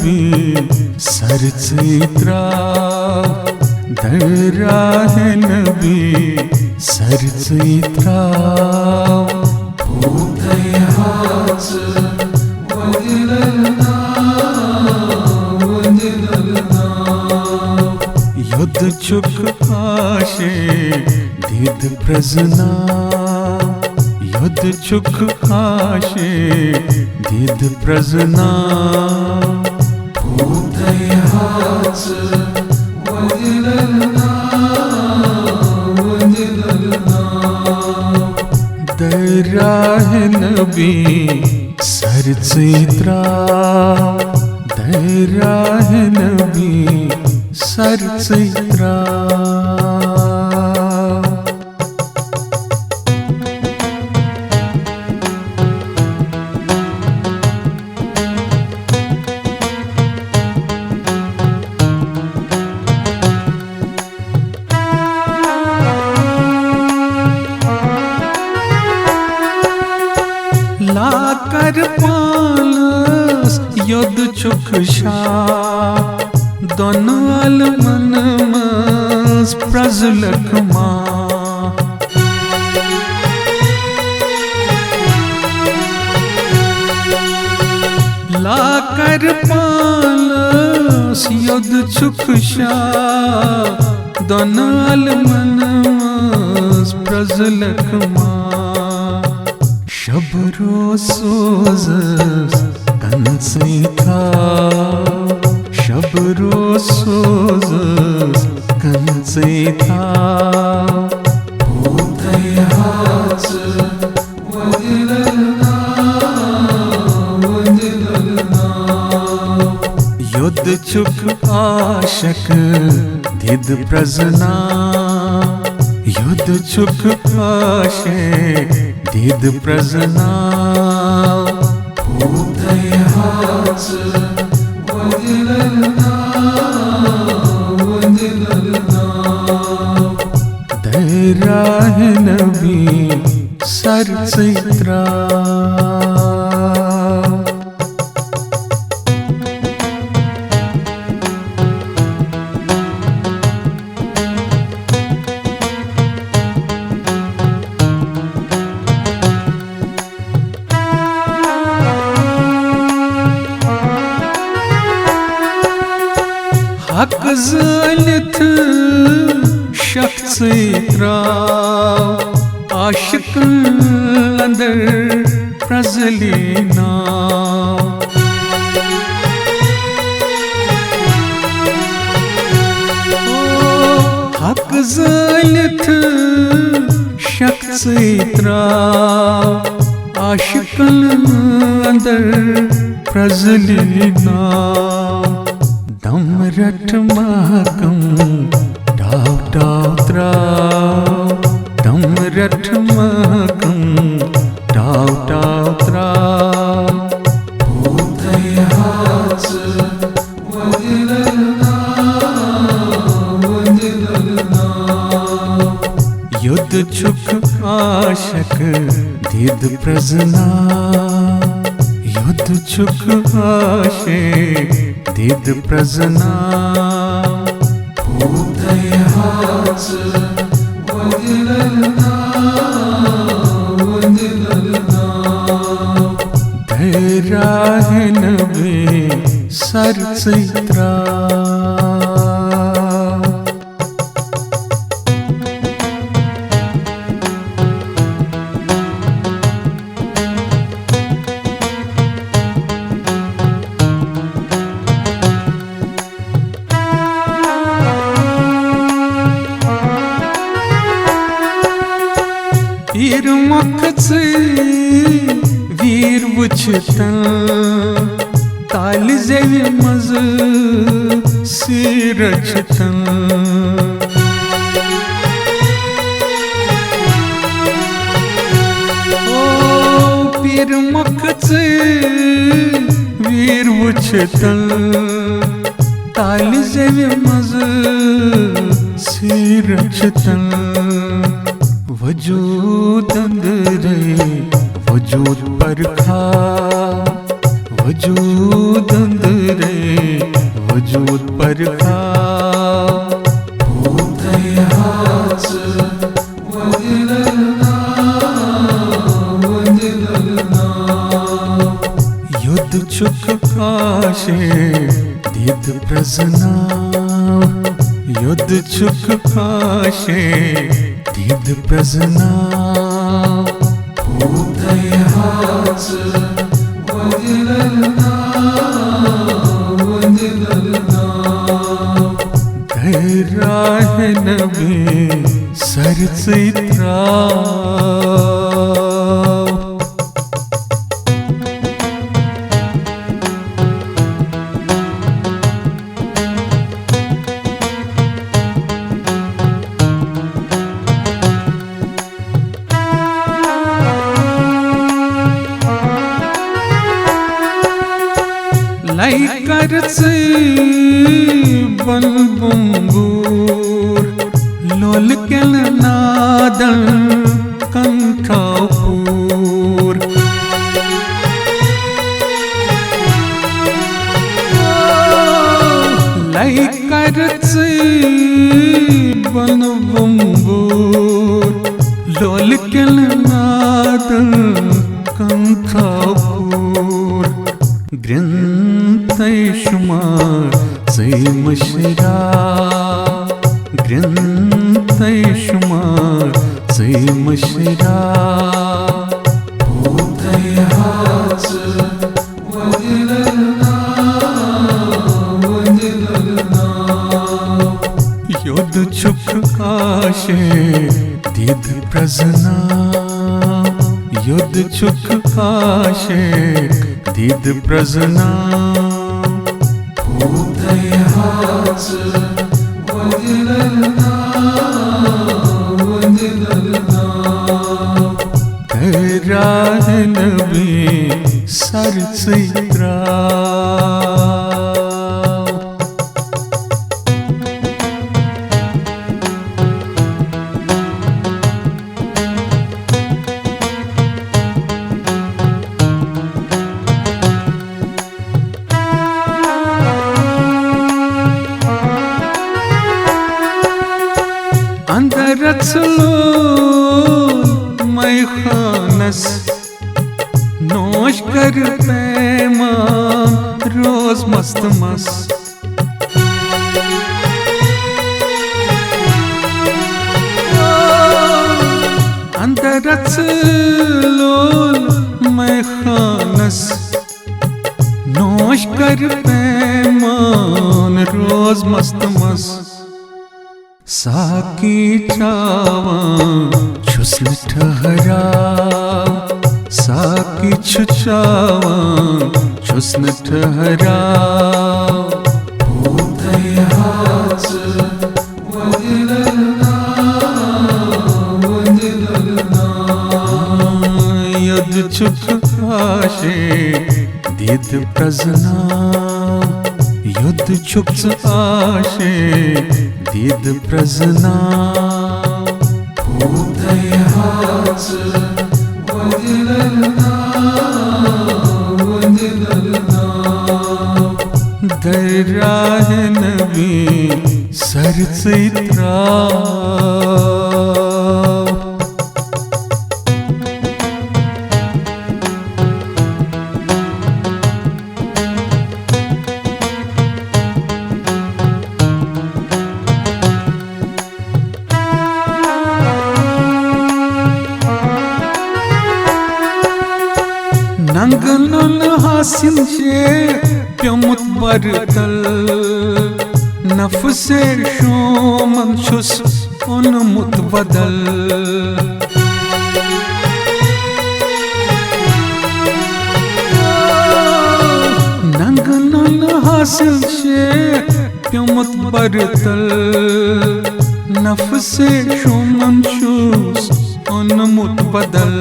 नबी सरचैत्राव दर्राह नबी सरचैत्राव भूतयाच युद्ध चुक आशे दीद प्रजना युद्ध चुक आशे दीद प्रजना भूतयाच दर्राह नबी सरचैत्राव दर्राह नबी सरचैत्राव लाकर पालस युद्ध चुक शाह दोनों अलमन मस प्रजलक माँ लाकर पालस युद्ध चुक शाह दोनों अलमन मस प्रजलक माँ शबरो सोजस कंसैथा शबरो सोजस कंसैथा भूतयाच युद्ध चुक आशक दीद प्रजना युद्ध चुक आशे दीद प्रजना भूतयाच दर्राह नबी सरचैत्राव हक ज़ालिथ शख्सैत्राव आशिक़न अंदर प्रज़लीना हक ज़ालिथ शख्सैत्राव आशिक़न अंदर प्रज़लीना दम रट महकम डाव डाव त्राव दम रट महकम डाव डाव त्राव भूतयाच युद्ध चुक आशक दीद प्रजना युद्ध चुक आशे दीद प्रजना भूतयाच दर्राह नबी सरचैत्राव वीर मुख से वीर वुछतन ताल जेव मज सिरछतन ओ पीर मुख से वीर वुछतन ताल जेव मज सिरछतन वजूद अंदरे वजूद परखा वजूद अंदरे वजूद पर युद्ध चुक काशे दीद प्रजनाव युद्ध चुक काशे दीद प्रजनाव राह नबी सर चित्राव लाई करचे बन बुंगूर लोल केल नादन कंठापूर लाई करचे बन बुंगूर लोल केल नादन कंठापूर ग्रंथै शुमार से मशरा ग्रंथै शुमार से मशरा युद्ध चुक काशे दीद प्रजना युद्ध चुक काशे दीद प्रजना राह नबी सर चित्राव अंदर रचलो मैं खानस नोश कर पैमान रोज मस्त मस्त अंदर रचलो मैं खानस नोश कर पैमान रोज मस्त मस्त साकी चावा छुस्न ठहरा साकी छुचावा छुस्न ठहरा युद्ध चुक काशे दीद प्रजना युद्ध चुक आशे दीद प्रजना दर्राह नबी सर चित्राव नंगन हासिल छे प्यमुत बरतल नफसे शोमन छुस उन्मुत बदल नंगन हासिल छे प्यमुत बरतल नफसे शोमन छुस उन्मुत बदल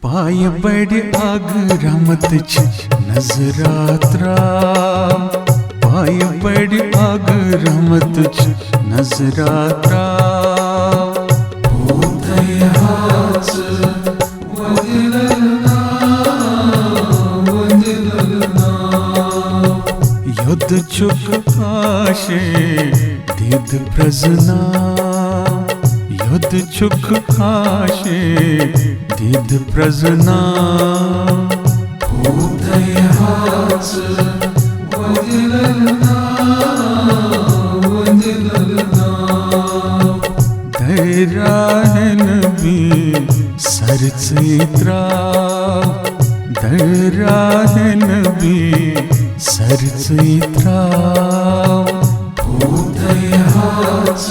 पाय बड़ आग रहमत नजरात्राव पाय बड़ आग रहमत नजरात्राव यद चुक आशे दीद प्रजना यद चुक आशे दीद प्रजना उदयाच वदलना दराहन भी सरचित्रा दराहन भी सरचित्रा उदयाच